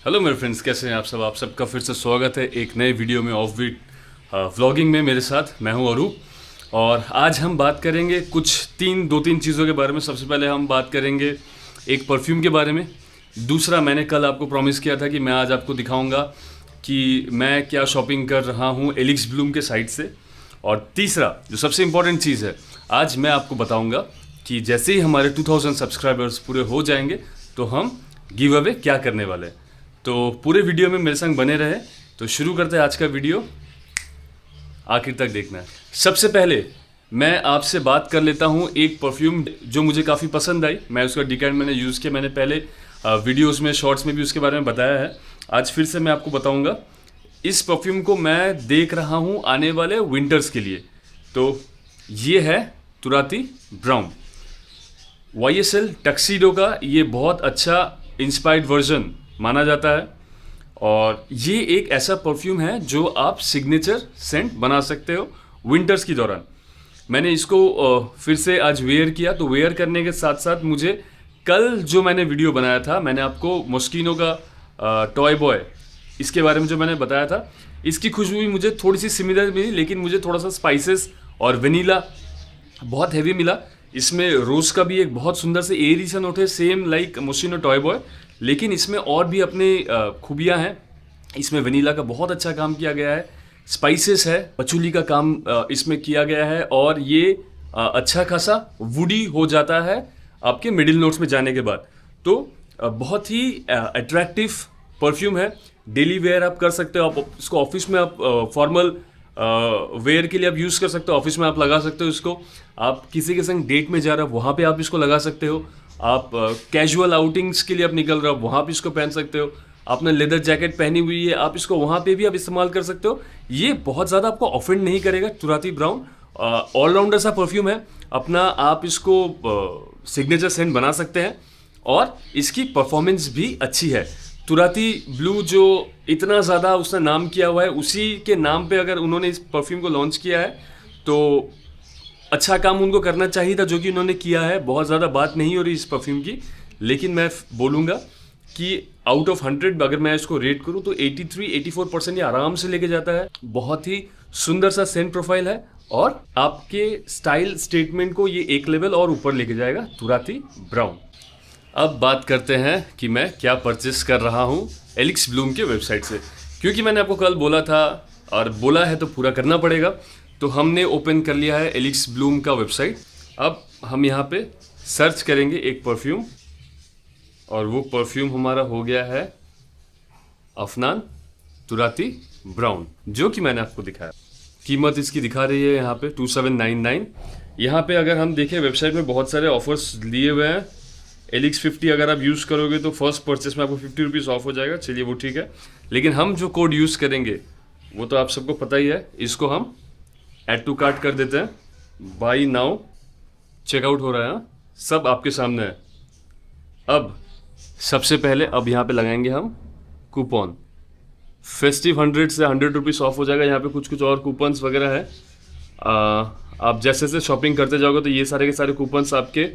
Hello मेरे friends, कैसे हैं आप सबका फिर से स्वागत है एक नए वीडियो में ऑफ बीट व्लॉगिंग में। मेरे साथ मैं हूं अरूप और आज हम बात करेंगे कुछ दो तीन चीज़ों के बारे में। सबसे पहले हम बात करेंगे एक परफ्यूम के बारे में। दूसरा, मैंने कल आपको प्रॉमिस किया था कि मैं आज आपको दिखाऊंगा कि मैं क्या शॉपिंग कर रहा हूं एलिक्स ब्लूम के साइट से। और तीसरा, जो सबसे इम्पोर्टेंट चीज़ है, आज मैं आपको बताऊंगा कि जैसे ही हमारे 2000 सब्सक्राइबर्स पूरे हो जाएंगे तो हम गिव अवे क्या करने वाले हैं। तो पूरे वीडियो में मेरे संग बने रहे। तो शुरू करते हैं आज का वीडियो, आखिर तक देखना है। सबसे पहले मैं आपसे बात कर लेता हूँ एक परफ्यूम जो मुझे काफ़ी पसंद आई। मैं उसका डिकैंट मैंने यूज़ किया, मैंने पहले वीडियोस में शॉर्ट्स में भी उसके बारे में बताया है। आज फिर से मैं आपको बताऊँगा। इस परफ्यूम को मैं देख रहा हूँ आने वाले विंटर्स के लिए। तो ये है तुराती ब्राउन YSL टक्सीडो का। ये बहुत अच्छा इंस्पायर्ड वर्जन माना जाता है और ये एक ऐसा परफ्यूम है जो आप सिग्नेचर सेंट बना सकते हो विंटर्स की दौरान। मैंने इसको फिर से आज वेयर किया। तो वेयर करने के साथ साथ मुझे कल जो मैंने वीडियो बनाया था, मैंने आपको मॉस्किनो का टॉय बॉय इसके बारे में जो मैंने बताया था, इसकी खुशबू भी मुझे थोड़ी सी सिमिलर मिली, लेकिन मुझे थोड़ा सा स्पाइसेस और वनीला बहुत हैवी मिला। इसमें रोज़ का भी एक बहुत सुंदर से एयरी सा नोट है, सेम लाइक मॉस्किनो टॉय बॉय, लेकिन इसमें और भी अपने खूबियाँ हैं। इसमें वनीला का बहुत अच्छा काम किया गया है, स्पाइसेस है, पचूली का काम इसमें किया गया है और ये अच्छा खासा वुडी हो जाता है आपके मिडिल नोट्स में जाने के बाद। तो बहुत ही अट्रैक्टिव परफ्यूम है। डेली वेयर आप कर सकते हो। आप इसको ऑफिस में आप फॉर्मल वेयर के लिए आप यूज़ कर सकते हो। ऑफिस में आप लगा सकते हो इसको। आप किसी के संग डेट में जा रहे हो वहाँ पे आप इसको लगा सकते हो। आप कैजुअल आउटिंग्स के लिए आप निकल रहे हो वहाँ पे इसको पहन सकते हो। आपने लेदर जैकेट पहनी हुई है, आप इसको वहाँ पे भी आप इस्तेमाल कर सकते हो। ये बहुत ज़्यादा आपको ऑफेंड नहीं करेगा। तुराती ब्राउन ऑलराउंडर सा परफ्यूम है अपना। आप इसको सिग्नेचर सेंट बना सकते हैं और इसकी परफॉर्मेंस भी अच्छी है। तुराती ब्लू जो इतना ज़्यादा उसने नाम किया हुआ है, उसी के नाम पे अगर उन्होंने इस परफ्यूम को लॉन्च किया है तो अच्छा काम उनको करना चाहिए था, जो कि उन्होंने किया है। बहुत ज़्यादा बात नहीं हो रही इस परफ्यूम की, लेकिन मैं बोलूँगा कि आउट ऑफ 100 अगर मैं इसको रेट करूँ तो 83-84% ये आराम से लेके जाता है। बहुत ही सुंदर सा सेंट प्रोफाइल है और आपके स्टाइल स्टेटमेंट को ये एक लेवल और ऊपर लेके जाएगा तुराती ब्राउन। अब बात करते हैं कि मैं क्या परचेस कर रहा हूँ एलिक्स ब्लूम के वेबसाइट से, क्योंकि मैंने आपको कल बोला था और बोला है तो पूरा करना पड़ेगा। तो हमने ओपन कर लिया है एलिक्स ब्लूम का वेबसाइट। अब हम यहाँ पे सर्च करेंगे एक परफ्यूम और वो परफ्यूम हमारा हो गया है अफनान तुराती ब्राउन, जो कि मैंने आपको दिखाया। कीमत इसकी दिखा रही है यहाँ पे 2799। यहाँ पे अगर हम देखें वेबसाइट में बहुत सारे ऑफर्स लिए हुए हैं। एलिक्स 50 अगर आप यूज़ करोगे तो फर्स्ट परचेस में आपको 50 रुपीज़ ऑफ हो जाएगा। चलिए वो ठीक है, लेकिन हम जो कोड यूज़ करेंगे वो तो आप सबको पता ही है। इसको हम ऐड टू कार्ट कर देते हैं। बाई नाउ चेकआउट हो रहा है, सब आपके सामने है। अब सबसे पहले अब यहाँ पे लगाएंगे हम कूपन। फेस्टिव 100 से 100 रुपीज़ ऑफ हो जाएगा। यहाँ पे कुछ और कूपन्स वगैरह है। आप जैसे जैसे शॉपिंग करते जाओगे तो ये सारे के सारे कूपन्स आपके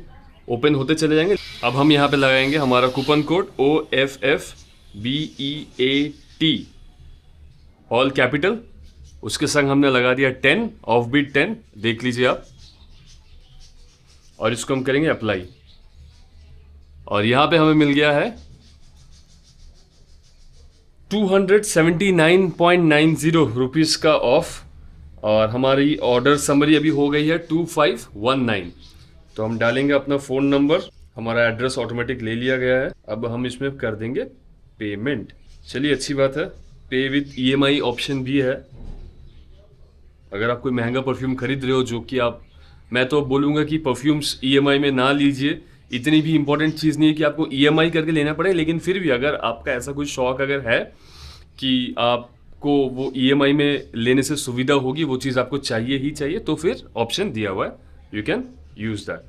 ओपन होते चले जाएंगे। अब हम यहाँ पे लगाएंगे हमारा coupon code OFFBEAT all capital. उसके संग हमने लगा दिया 10 ऑफ बीट 10, देख लीजिए आप। और इसको हम करेंगे अप्लाई और यहाँ पे हमें मिल गया है 279.90 रुपीज़ का ऑफ। और हमारी ऑर्डर समरी अभी हो गई है 2519। तो हम डालेंगे अपना फ़ोन नंबर, हमारा एड्रेस ऑटोमेटिक ले लिया गया है। अब हम इसमें कर देंगे पेमेंट। चलिए अच्छी बात है, पे विथ EMI ऑप्शन भी है। अगर आप कोई महंगा परफ्यूम खरीद रहे हो, जो कि मैं तो बोलूँगा कि परफ्यूम्स EMI में ना लीजिए। इतनी भी इम्पोर्टेंट चीज़ नहीं है कि आपको EMI करके लेना पड़े, लेकिन फिर भी अगर आपका ऐसा कोई शौक अगर है कि आपको वो EMI में लेने से सुविधा होगी, वो चीज़ आपको चाहिए ही चाहिए, तो फिर ऑप्शन दिया हुआ है, यू कैन यूज़ दैट।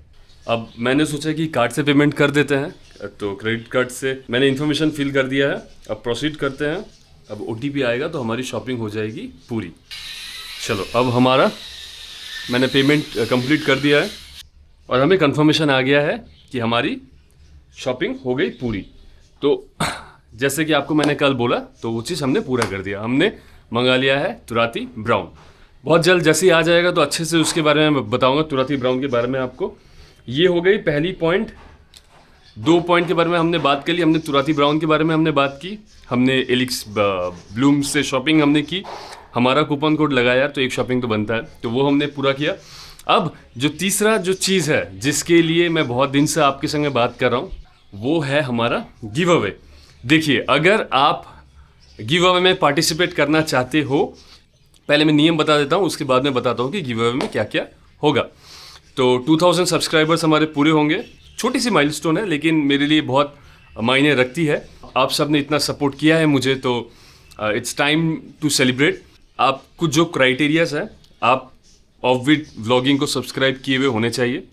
अब मैंने सोचा कि कार्ड से पेमेंट कर देते हैं, तो क्रेडिट कार्ड से मैंने इन्फॉर्मेशन फिल कर दिया है। अब प्रोसीड करते हैं। अब OTP आएगा तो हमारी शॉपिंग हो जाएगी पूरी। चलो, अब हमारा मैंने पेमेंट कंप्लीट कर दिया है और हमें कंफर्मेशन आ गया है कि हमारी शॉपिंग हो गई पूरी। तो जैसे कि आपको मैंने कल बोला, तो वो चीज़ हमने पूरा कर दिया। हमने मंगा लिया है तुराती ब्राउन। बहुत जल्द जैसे ही आ जाएगा तो अच्छे से उसके बारे में बताऊंगा, तुराती ब्राउन के बारे में आपको। ये हो गई पहली पॉइंट। 2 पॉइंट के बारे में हमने बात कर ली। हमने तुराती ब्राउन के बारे में हमने बात की, हमने एलिक्स ब्लूम से शॉपिंग हमने की, हमारा कूपन कोड लगाया तो एक शॉपिंग तो बनता है, तो वो हमने पूरा किया। अब जो तीसरा जो चीज़ है जिसके लिए मैं बहुत दिन से आपके संग में बात कर रहा हूँ, वो है हमारा गिव अवे। देखिए, अगर आप गिव अवे में पार्टिसिपेट करना चाहते हो, पहले मैं नियम बता देता हूँ, उसके बाद में बताता हूँ कि गिव अवे में क्या क्या होगा। तो 2000 सब्सक्राइबर्स हमारे पूरे होंगे। छोटी सी माइलस्टोन है, लेकिन मेरे लिए बहुत मायने रखती है। आप सब ने इतना सपोर्ट किया है मुझे, तो इट्स टाइम टू सेलिब्रेट। आप कुछ जो क्राइटेरियाज है, आप ऑफबीट व्लॉगिंग को सब्सक्राइब किए हुए होने चाहिए।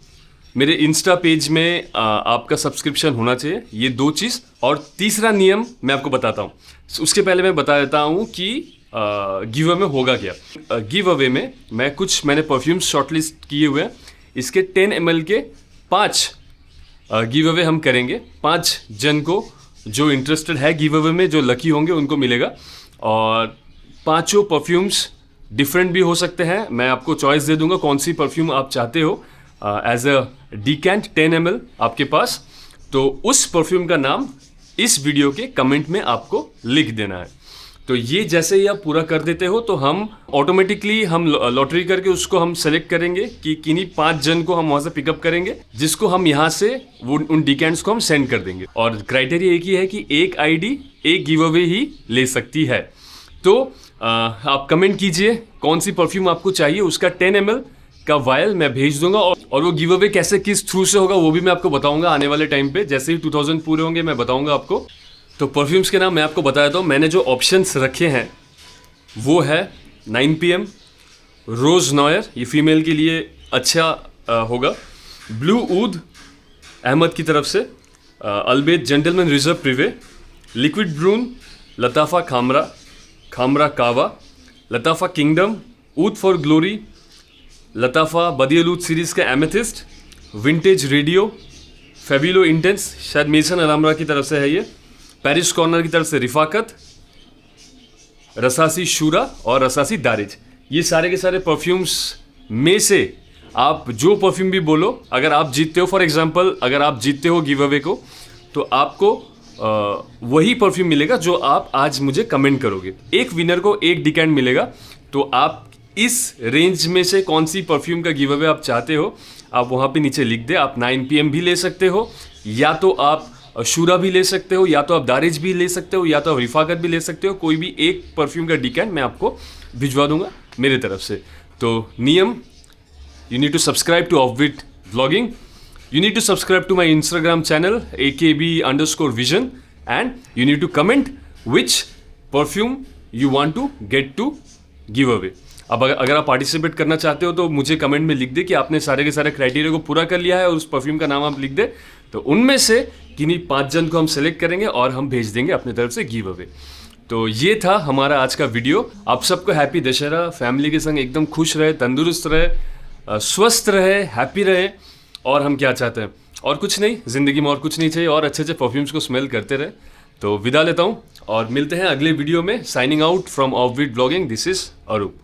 मेरे इंस्टा पेज में आपका सब्सक्रिप्शन होना चाहिए। ये 2 चीज़। और तीसरा नियम मैं आपको बताता हूँ। उसके पहले मैं बता देता हूँ कि गिव अवे में होगा क्या। गिव अवे में मैंने परफ्यूम्स शॉर्टलिस्ट किए हुए हैं। इसके 10 ml के 5 गिव अवे हम करेंगे। 5 जन को जो इंटरेस्टेड है गिव अवे में, जो लकी होंगे उनको मिलेगा। और 5 परफ्यूम्स डिफरेंट भी हो सकते हैं। मैं आपको चॉइस दे दूंगा कौन सी परफ्यूम आप चाहते हो एज अ डिकेंट 10 ml आपके पास। तो उस परफ्यूम का नाम इस वीडियो के कमेंट में आपको लिख देना है। तो ये जैसे ही आप पूरा कर देते हो तो हम ऑटोमेटिकली हम लॉटरी करके उसको हम सेलेक्ट करेंगे कि किन्हीं 5 जन को हम वहाँ से पिकअप करेंगे, जिसको हम यहाँ से वो उन डिकेंट्स को हम सेंड कर देंगे। और क्राइटेरिया एक ही है कि एक आईडी एक गिव अवे ही ले सकती है। तो आप कमेंट कीजिए कौन सी परफ्यूम आपको चाहिए, उसका 10 ml का वायल मैं भेज दूंगा। और वो गिव अवे कैसे, किस थ्रू से होगा, वो भी मैं आपको बताऊंगा आने वाले टाइम पे। जैसे ही 2000 पूरे होंगे मैं बताऊंगा आपको। तो परफ्यूम्स के नाम मैं आपको बता देता हूँ। मैंने जो ऑप्शंस रखे हैं वो है 9 PM, रोज़ नॉयर, ये फीमेल के लिए अच्छा होगा। ब्लू ऊद अहमद की तरफ से, अल्बेत Gentleman Reserve Prive, Liquid Brun, लताफ़ा खामरा, खामरा कावा, लताफ़ा किंगडम, ऊद फॉर ग्लोरी, लताफ़ा बदियल ऊद सीरीज़ का एमेथिस्ट, विंटेज रेडियो, फेबिलो इंटेंस, शायद मेसन अलामरा की तरफ से है ये, पेरिस कॉर्नर की तरफ से रिफाकत, रसासी शूरा और रसासी दारिज। ये सारे के सारे परफ्यूम्स में से आप जो परफ्यूम भी बोलो, अगर आप जीतते हो, फॉर एग्जांपल अगर आप जीतते हो गिव अवे को, तो आपको वही परफ्यूम मिलेगा जो आप आज मुझे कमेंट करोगे। एक विनर को एक डिकेंट मिलेगा। तो आप इस रेंज में से कौन सी परफ्यूम का गिव अवे आप चाहते हो, आप वहाँ पे नीचे लिख दे। आप 9 PM भी ले सकते हो, या तो आप शूरा भी ले सकते हो, या तो आप दारिज भी ले सकते हो, या तो आप रिफाकत भी ले सकते हो। कोई भी एक परफ्यूम का डिकेंट मैं आपको भिजवा दूंगा मेरे तरफ से। तो नियम, you need to subscribe to Offbeat Vlogging. You need to subscribe to my Instagram channel akb_vision, and you need to comment which perfume you want to get to give away. अब अगर आप पार्टिसिपेट करना चाहते हो तो मुझे comment में लिख दे कि आपने सारे के सारे क्राइटेरिया को पूरा कर लिया है और उस परफ्यूम का नाम आप लिख दे। तो उनमें से किन्हीं 5 जन को हम सेलेक्ट करेंगे और हम भेज देंगे अपने तरफ से गिव अवे। तो ये था हमारा आज का वीडियो। आप सबको हैप्पी दशहरा। फैमिली के संग एकदम खुश रहे, तंदुरुस्त रहे, स्वस्थ रहे, हैप्पी रहे। और हम क्या चाहते हैं, और कुछ नहीं, ज़िंदगी में और कुछ नहीं चाहिए, और अच्छे अच्छे परफ्यूम्स को स्मेल करते रहे। तो विदा लेता हूँ और मिलते हैं अगले वीडियो में। Signing out from offbeat vlogging. This is Arup.